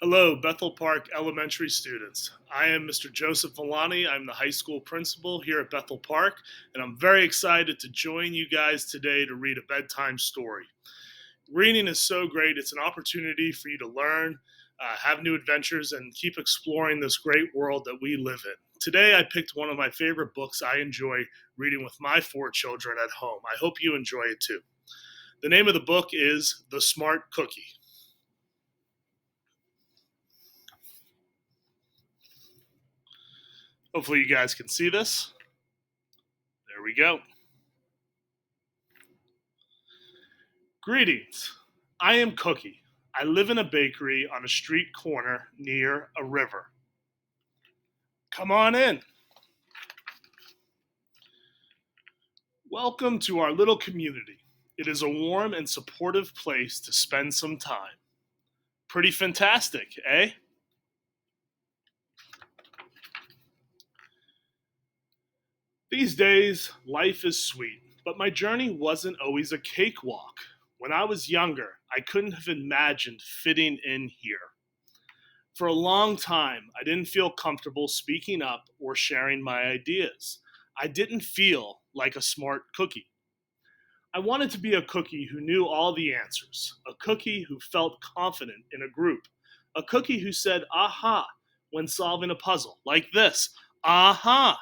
Hello, Bethel Park Elementary students. I am Mr. Joseph Villani. I'm the high school principal here at Bethel Park, and I'm very excited to join you guys today to read a bedtime story. Reading is so great. It's an opportunity for you to learn, have new adventures, and keep exploring this great world that we live in. Today, I picked one of my favorite books I enjoy reading with my four children at home. I hope you enjoy it too. The name of the book is The Smart Cookie. Hopefully, you guys can see this. There we go. Greetings. I am Cookie. I live in a bakery on a street corner near a river. Come on in. Welcome to our little community. It is a warm and supportive place to spend some time. Pretty fantastic, eh? These days, life is sweet, but my journey wasn't always a cakewalk. When I was younger, I couldn't have imagined fitting in here. For a long time, I didn't feel comfortable speaking up or sharing my ideas. I didn't feel like a smart cookie. I wanted to be a cookie who knew all the answers, a cookie who felt confident in a group, a cookie who said aha when solving a puzzle, like this aha.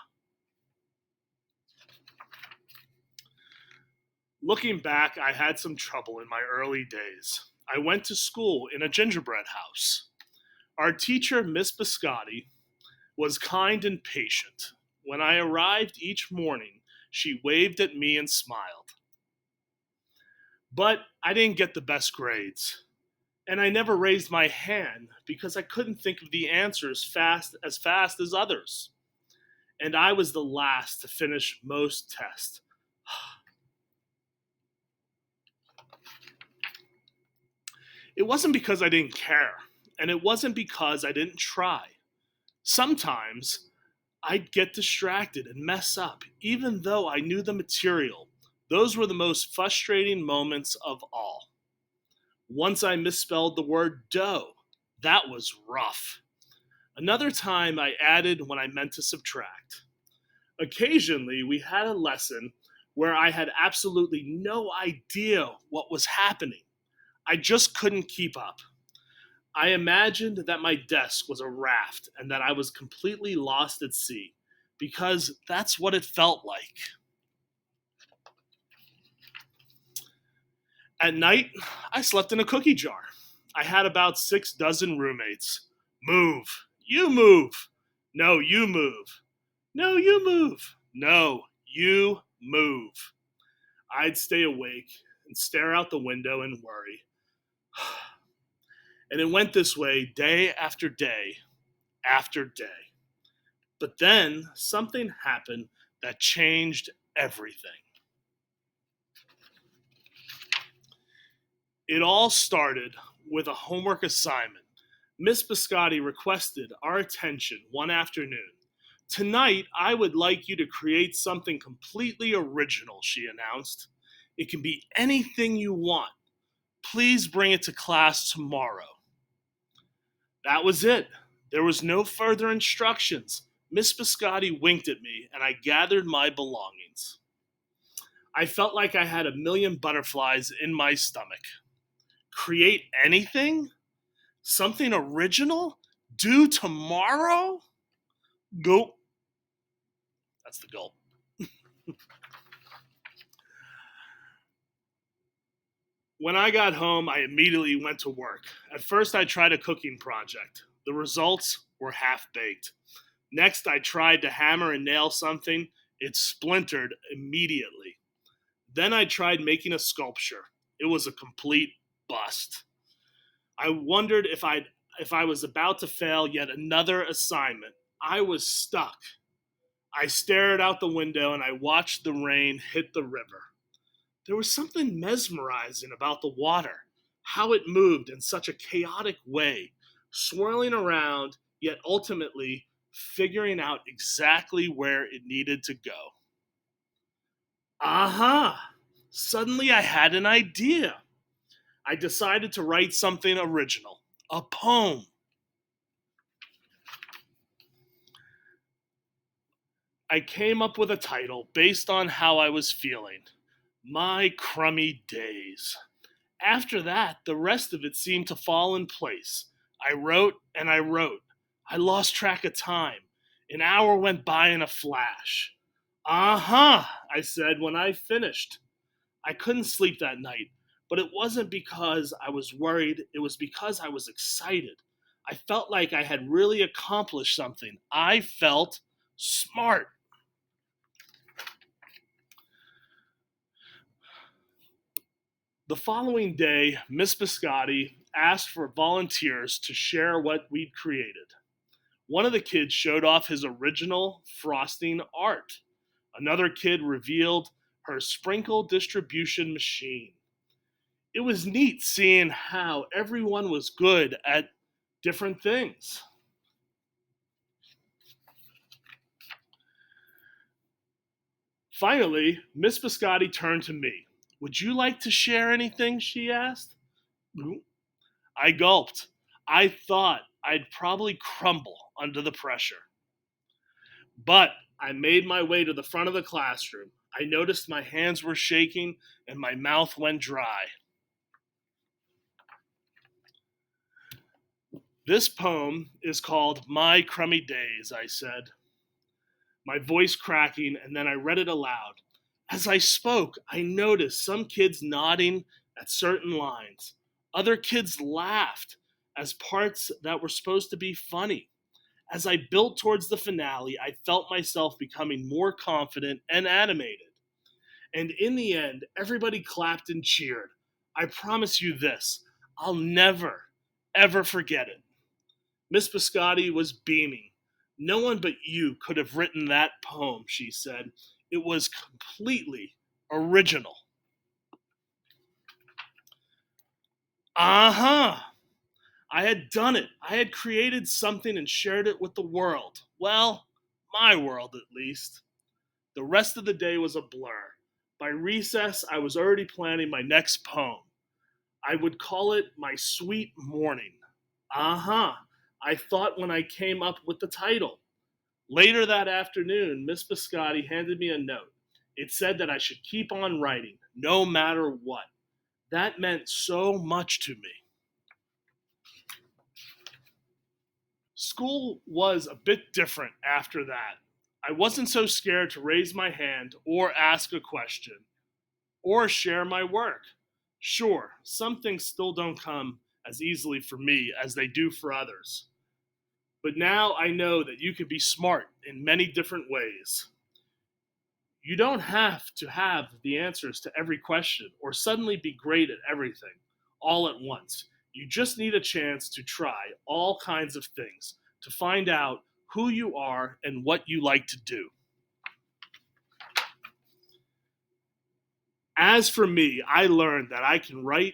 Looking back, I had some trouble in my early days. I went to school in a gingerbread house. Our teacher, Miss Biscotti, was kind and patient. When I arrived each morning, she waved at me and smiled. But I didn't get the best grades. And I never raised my hand because I couldn't think of the answers fast as others. And I was the last to finish most tests. It wasn't because I didn't care, and it wasn't because I didn't try. Sometimes I'd get distracted and mess up, even though I knew the material. Those were the most frustrating moments of all. Once I misspelled the word dough. That was rough. Another time I added when I meant to subtract. Occasionally, we had a lesson where I had absolutely no idea what was happening. I just couldn't keep up. I imagined that my desk was a raft and that I was completely lost at sea, because that's what it felt like. At night, I slept in a cookie jar. I had about 6 dozen roommates. Move. You move. No, you move. No, you move. No, you move. I'd stay awake and stare out the window and worry. And it went this way day after day after day. But then something happened that changed everything. It all started with a homework assignment. Miss Biscotti requested our attention one afternoon. Tonight, I would like you to create something completely original, she announced. It can be anything you want. Please bring it to class tomorrow. That was it. There was no further instructions. Miss Biscotti winked at me, and I gathered my belongings. I felt like I had a million butterflies in my stomach. Create anything? Something original? Due tomorrow? Gulp. That's the gulp. When I got home, I immediately went to work. At first, I tried a cooking project. The results were half baked. Next, I tried to hammer and nail something. It splintered immediately. Then I tried making a sculpture. It was a complete bust. I wondered if I was about to fail yet another assignment. I was stuck. I stared out the window and I watched the rain hit the river. There was something mesmerizing about the water, how it moved in such a chaotic way, swirling around, yet ultimately figuring out exactly where it needed to go. Aha! Suddenly I had an idea. I decided to write something original, a poem. I came up with a title based on how I was feeling. My crummy days. After that, the rest of it seemed to fall in place. I wrote and I wrote. I lost track of time. An hour went by in a flash. I said when I finished. I couldn't sleep that night, but it wasn't because I was worried, it was because I was excited. I felt like I had really accomplished something. I felt smart. The following day, Miss Biscotti asked for volunteers to share what we'd created. One of the kids showed off his original frosting art. Another kid revealed her sprinkle distribution machine. It was neat seeing how everyone was good at different things. Finally, Miss Biscotti turned to me. Would you like to share anything? She asked. I gulped. I thought I'd probably crumble under the pressure. But I made my way to the front of the classroom. I noticed my hands were shaking and my mouth went dry. This poem is called My Crummy Days, I said, my voice cracking, and then I read it aloud. As I spoke, I noticed some kids nodding at certain lines. Other kids laughed as parts that were supposed to be funny. As I built towards the finale, I felt myself becoming more confident and animated. And in the end, everybody clapped and cheered. I promise you this, I'll never, ever forget it. Miss Biscotti was beaming. No one but you could have written that poem, she said. It was completely original. Uh-huh. I had done it. I had created something and shared it with the world. Well, my world at least. The rest of the day was a blur. By recess, I was already planning my next poem. I would call it My Sweet Morning. I thought when I came up with the title. Later that afternoon, Miss Biscotti handed me a note. It said that I should keep on writing, no matter what. That meant so much to me. School was a bit different after that. I wasn't so scared to raise my hand or ask a question or share my work. Sure, some things still don't come as easily for me as they do for others. But now I know that you can be smart in many different ways. You don't have to have the answers to every question or suddenly be great at everything all at once. You just need a chance to try all kinds of things to find out who you are and what you like to do. As for me, I learned that I can write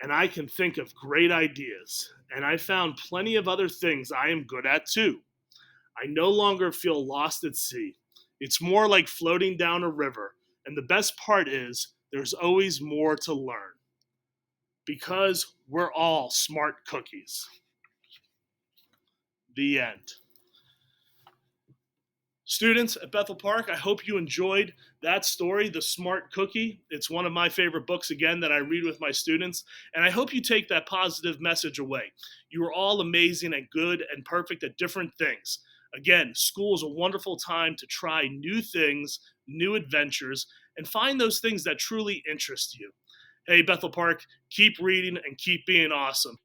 and I can think of great ideas, and I found plenty of other things I am good at too. I no longer feel lost at sea. It's more like floating down a river, and the best part is there's always more to learn because we're all smart cookies. The end. Students at Bethel Park, I hope you enjoyed that story, The Smart Cookie. It's one of my favorite books, again, that I read with my students. And I hope you take that positive message away. You are all amazing and good and perfect at different things. Again, school is a wonderful time to try new things, new adventures, and find those things that truly interest you. Hey, Bethel Park, keep reading and keep being awesome.